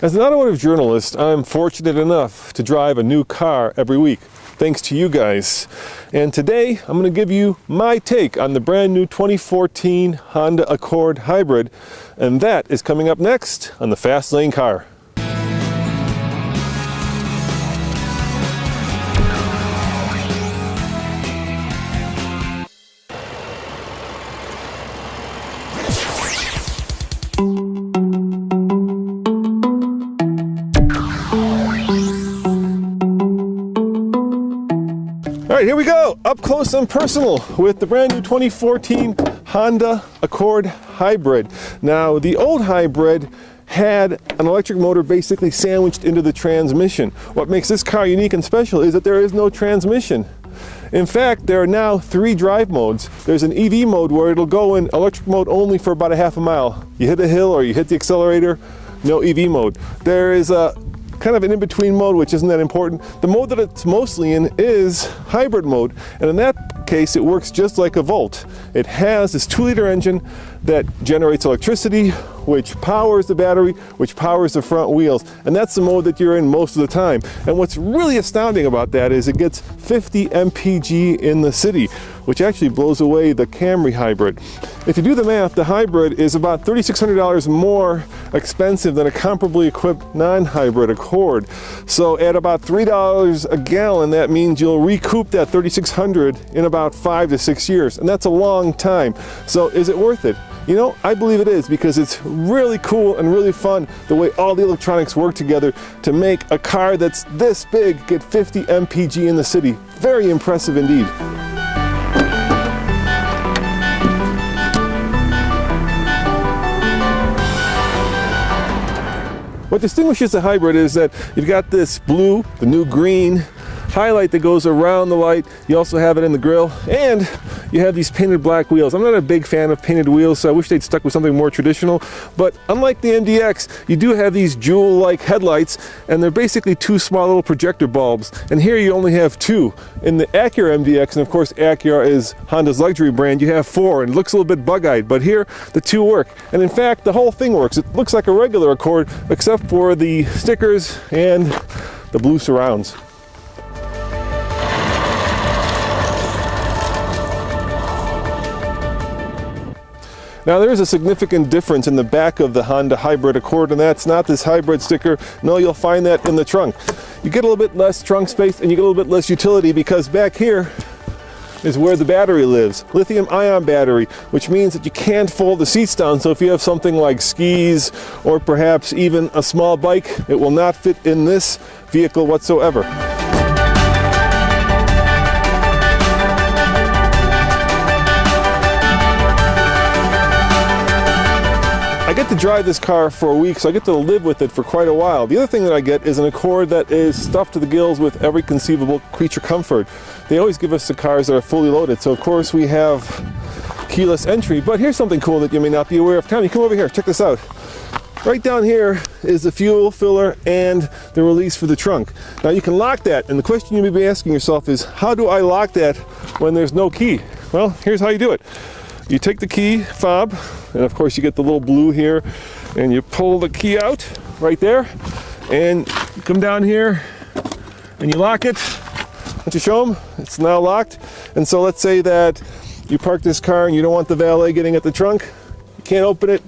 As an automotive journalist, I'm fortunate enough to drive a new car every week, thanks to you guys. And today, I'm going to give you my take on the brand new 2014 Honda Accord Hybrid, and that is coming up next on the Fast Lane Car. All right, here we go, up close and personal with the brand new 2014 Honda Accord Hybrid. Now, the old Hybrid had an electric motor basically sandwiched into the transmission. What makes this car unique and special is that there is no transmission. In fact, there are now 3 drive modes. There's an EV mode where it'll go in electric mode only for about a half a mile. You hit a hill or you hit the accelerator, no EV mode. There is a kind of an in-between mode, which isn't that important. The mode that it's mostly in is hybrid mode, and in that case it works just like a Volt. It has this 2-liter engine that generates electricity, which powers the battery, which powers the front wheels, and that's the mode that you're in most of the time. And what's really astounding about that is it gets 50 mpg in the city, which actually blows away the Camry Hybrid. If you do the math, the Hybrid is about $3,600 more expensive than a comparably equipped non-hybrid Accord. So at about $3 a gallon, that means you'll recoup that $3,600 in about 5 to 6 years, and that's a long time. So is it worth it? You know, I believe it is, because it's really cool and really fun the way all the electronics work together to make a car that's this big get 50 mpg in the city. Very impressive indeed. What distinguishes the Hybrid is that you've got this blue, the new green highlight that goes around the light. You also have it in the grille, and you have these painted black wheels. I'm not a big fan of painted wheels, so I wish they'd stuck with something more traditional, but unlike the MDX, you do have these jewel-like headlights, and they're basically 2 small little projector bulbs, and here you only have 2. In the Acura MDX, and of course Acura is Honda's luxury brand, you have 4, and it looks a little bit bug-eyed, but here the 2 work. And in fact, the whole thing works. It looks like a regular Accord, except for the stickers and the blue surrounds. Now, there is a significant difference in the back of the Honda Hybrid Accord, and that's not this hybrid sticker. No, you'll find that in the trunk. You get a little bit less trunk space and you get a little bit less utility, because back here is where the battery lives. Lithium-ion battery, which means that you can't fold the seats down. So if you have something like skis or perhaps even a small bike, it will not fit in this vehicle whatsoever. I get to drive this car for a week, so I get to live with it for quite a while. The other thing that I get is an Accord that is stuffed to the gills with every conceivable creature comfort. They always give us the cars that are fully loaded, so of course we have keyless entry. But here's something cool that you may not be aware of. Tommy, come over here, check this out. Right down here is the fuel filler and the release for the trunk. Now you can lock that, and the question you may be asking yourself is, how do I lock that when there's no key? Well, here's how you do it. You take the key fob, and of course you get the little blue here, and you pull the key out right there, and you come down here and you lock it. Once you show them, it's now locked. And so let's say that you park this car and you don't want the valet getting at the trunk. You can't open it,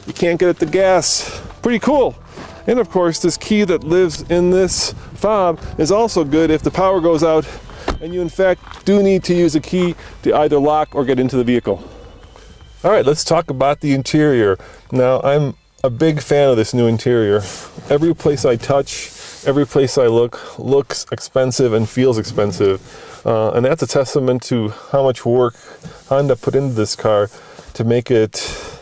you can't get at the gas. Pretty cool. And of course, this key that lives in this fob is also good if the power goes out and you in fact do need to use a key to either lock or get into the vehicle. All right, let's talk about the interior. Now, I'm a big fan of this new interior. Every place I touch, every place I look, looks expensive and feels expensive. And that's a testament to how much work Honda put into this car to make it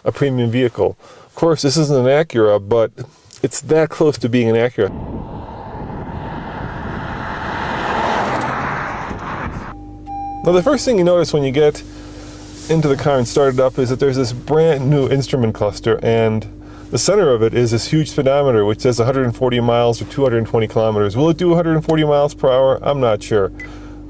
a premium vehicle. Of course, this isn't an Acura, but it's that close to being an Acura. Now, the first thing you notice when you get into the car and start it up is that there's this brand new instrument cluster, and the center of it is this huge speedometer which says 140 miles or 220 kilometers. Will it do 140 miles per hour? I'm not sure.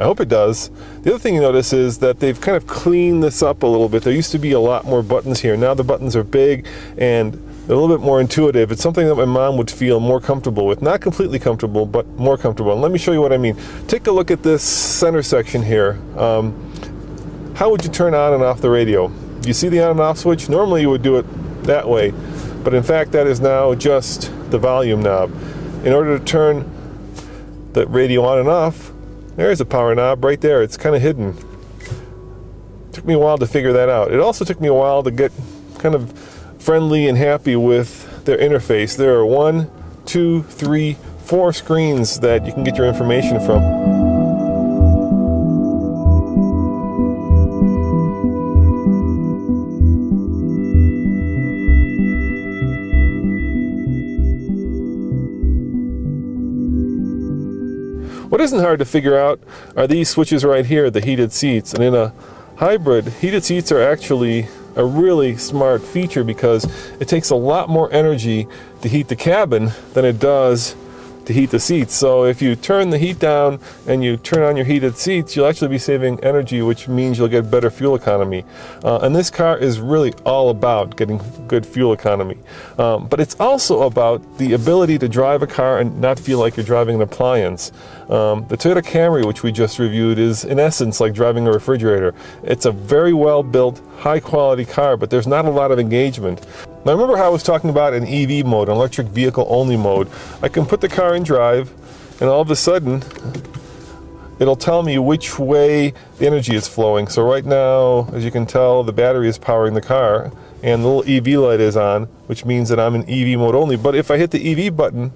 I hope it does. The other thing you notice is that they've kind of cleaned this up a little bit. There used to be a lot more buttons here. Now the buttons are big, and a little bit more intuitive. It's something that my mom would feel more comfortable with. Not completely comfortable, but more comfortable. And let me show you what I mean. Take a look at this center section here. How would you turn on and off the radio? Do you see the on and off switch? Normally you would do it that way, but in fact that is now just the volume knob. In order to turn the radio on and off, there's a power knob right there. It's kind of hidden. Took me a while to figure that out. It also took me a while to get kind of friendly and happy with their interface. There are 1, 2, 3, 4 screens that you can get your information from. What isn't hard to figure out are these switches right here, the heated seats. And in a hybrid, heated seats are actually a really smart feature because it takes a lot more energy to heat the cabin than it does to heat the seats. So if you turn the heat down and you turn on your heated seats, you'll actually be saving energy, which means you'll get better fuel economy. And this car is really all about getting good fuel economy. But it's also about the ability to drive a car and not feel like you're driving an appliance. The Toyota Camry, which we just reviewed, is in essence like driving a refrigerator. It's a very well built, high quality car, but there's not a lot of engagement. Now remember how I was talking about an EV mode, an electric vehicle only mode. I can put the car in drive and all of a sudden it'll tell me which way the energy is flowing. So right now, as you can tell, the battery is powering the car and the little EV light is on, which means that I'm in EV mode only. But if I hit the EV button,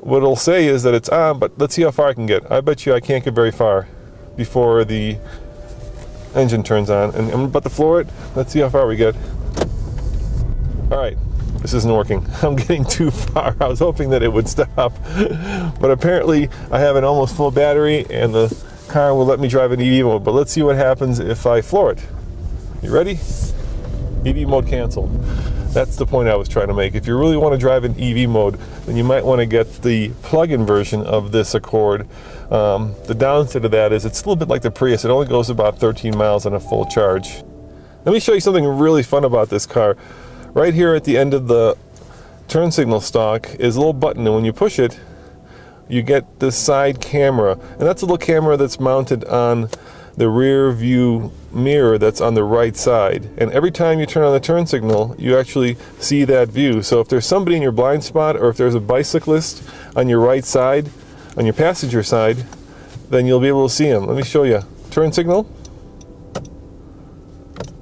what it'll say is that it's on, but let's see how far I can get. I bet you I can't get very far before the engine turns on. And I'm about to floor it. Let's see how far we get. All right, this isn't working. I'm getting too far. I was hoping that it would stop, but apparently I have an almost full battery and the car will let me drive in EV mode. But let's see what happens if I floor it. You ready? EV mode canceled. That's the point I was trying to make. If you really want to drive in EV mode, then you might want to get the plug-in version of this Accord. The downside to that is it's a little bit like the Prius. It only goes about 13 miles on a full charge. Let me show you something really fun about this car. Right here at the end of the turn signal stalk is a little button, and when you push it, you get this side camera. And that's a little camera that's mounted on the rear view mirror that's on the right side. And every time you turn on the turn signal, you actually see that view. So if there's somebody in your blind spot, or if there's a bicyclist on your right side, on your passenger side, then you'll be able to see him. Let me show you. Turn signal.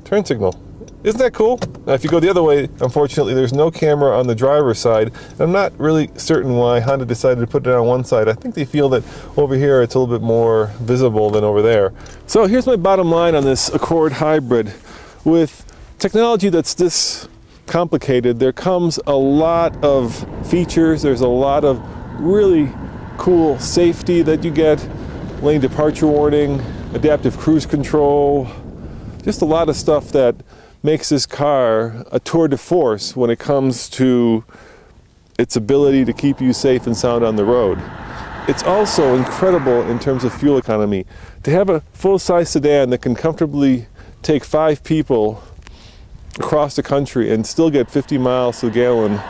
Turn signal. Isn't that cool? Now if you go the other way, unfortunately there's no camera on the driver's side. I'm not really certain why Honda decided to put it on one side. I think they feel that over here it's a little bit more visible than over there. So here's my bottom line on this Accord Hybrid. With technology that's this complicated, there comes a lot of features. There's a lot of really cool safety that you get. Lane departure warning, adaptive cruise control, just a lot of stuff that makes this car a tour de force when it comes to its ability to keep you safe and sound on the road. It's also incredible in terms of fuel economy. To have a full-size sedan that can comfortably take 5 people across the country and still get 50 miles to the gallon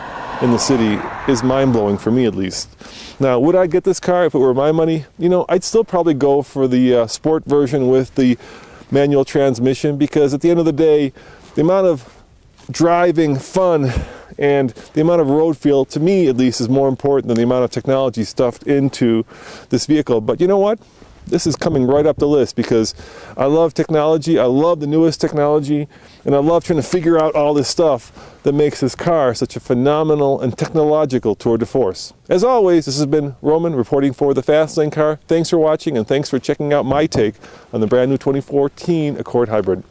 in the city is mind-blowing, for me at least. Now, would I get this car if it were my money? You know, I'd still probably go for the sport version with the manual transmission, because at the end of the day, the amount of driving fun and the amount of road feel, to me at least, is more important than the amount of technology stuffed into this vehicle. But you know what? This is coming right up the list because I love technology, I love the newest technology, and I love trying to figure out all this stuff that makes this car such a phenomenal and technological tour de force. As always, this has been Roman reporting for the Fastlane Car. Thanks for watching, and thanks for checking out my take on the brand new 2014 Accord Hybrid.